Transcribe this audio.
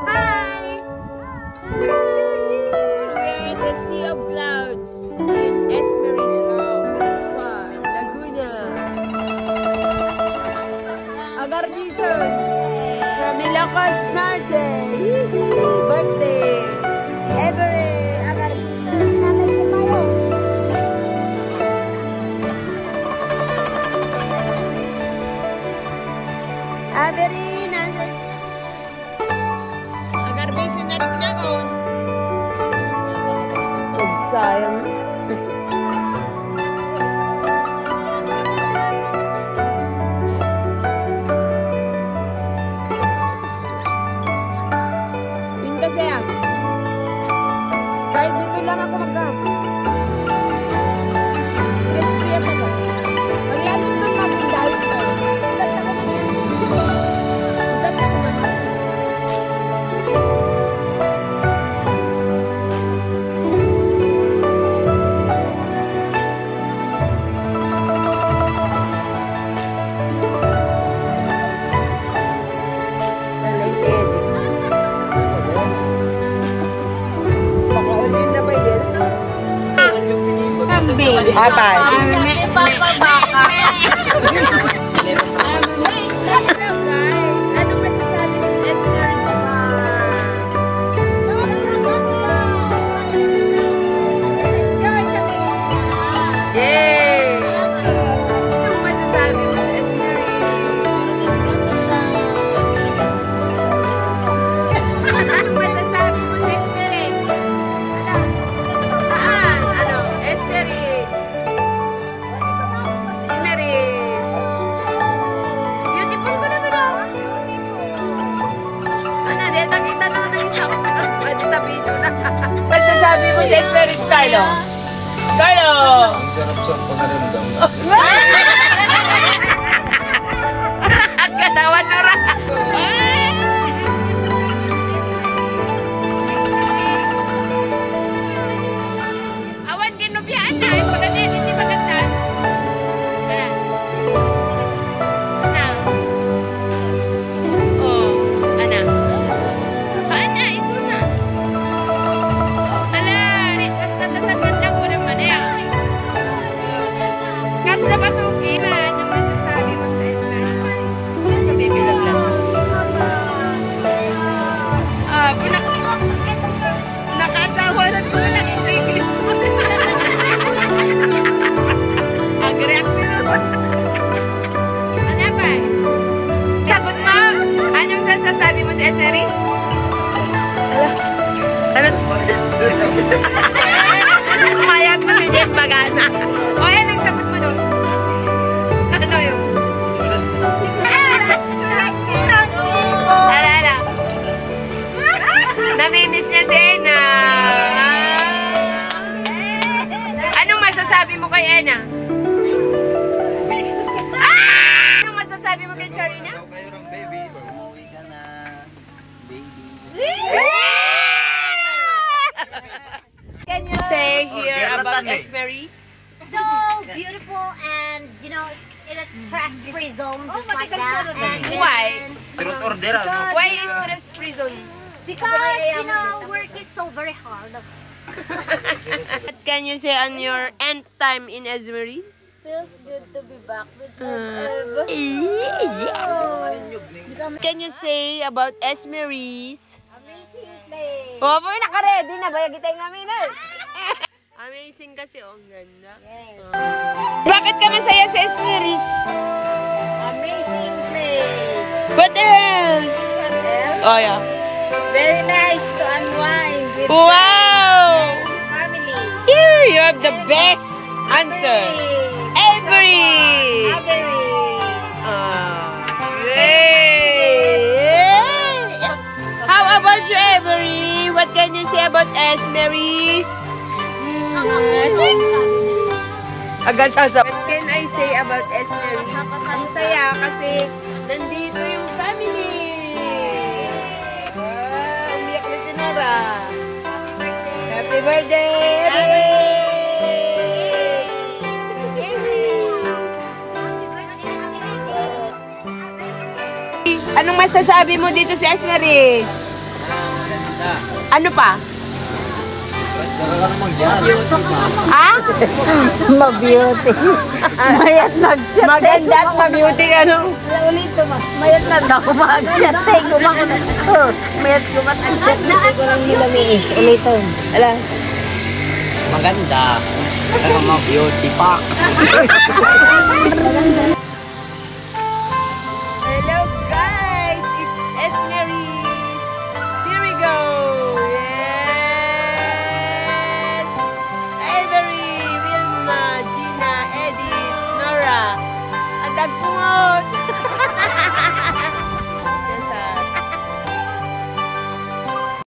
Hi! We are at the Sea of Clouds in Esmeralda Farm, Laguna. Agardizo from Ilocos Norte. Birthday. Every Agardizo. Nanay ko tayo. Aderi, nasa Agardizo na rin ako. Sayang. Pinta siya. Kahit dito lang ako magkama. Stress free ako. Maglalo ito mag-diet ko. Igat ako man. Abay. Guys, ano masasabi mo sa Esmeralda Farm? Yay! Ano masasabi mo sa Esmeralda? Ano masasabi mo sa Esmeralda? Ano? Esmeralda. Beautiful ko na ba? Ano, dito kita na ng isa ko. Pwede tabido na. Masasabi mo sa Esmeralda, Carlo? Carlo! Ang sarap-sarap pagkaramdam. Ang katawan na ra! Awan ginubiyaan na. Pagkati, hindi maganda. Ana. Oh, ana. Ana, iso na. Ala, basta tatagman lang ko naman yan. Kasta pasukin na. Ano masasabi mo sa Esmeralda? Sa bibilang lang. Nakasawa na ko na nag-English mo.Ag-react mo naman. Ano ba? Sagot mo! Anong sasasabi mo sa Esmeralda? Mayat mo si Jeff Magana. O, yan ang sagot mo doon. Ano yun? Alala. Namimiss niya si Ena. Anong masasabi mo kay Ena? Anong masasabi mo kay Charina? Kayo ng baby. Umuwi ka na, baby. Can you say here about Esmeralda? So beautiful, and you know, it is stress-free zone just like that. And Why? Truth or dare, ano? Why is stress-free zone? because you know, work is so very hard. What can you say on your end time in Esmeralda? Feels good to be back with What can you say about Esmeralda? amazing place. Oh, boy, naka-ready na. Bayag kita yung amin eh. Amazing kasi, oh, ang ganda. Bakit ka masaya sa Esmeralda? Amazing place. What else? Oh, yeah. Very nice to unwind with Wow! family. You have the best answer. Avery! How about you, Avery? What can you say about Esmeralda? What can I say about Esmeralda? Ang saya kasi nandito yung family. Wow, umiyak na si Nora. Happy birthday, Avery! Anong masasabi mo dito sa Esmeralda? Ano pa? Saka ka naman dyan. Ha? Ma-beauty. Mayat nag-chat. Maganda at ma-beauty ka no? Ulito ba? Mayat na daw mag-chat. Mayat kumat ang chat. Hindi ko lang nilamiis. Ulito. Ala. Maganda. Saka ma-beauty pa. Maganda.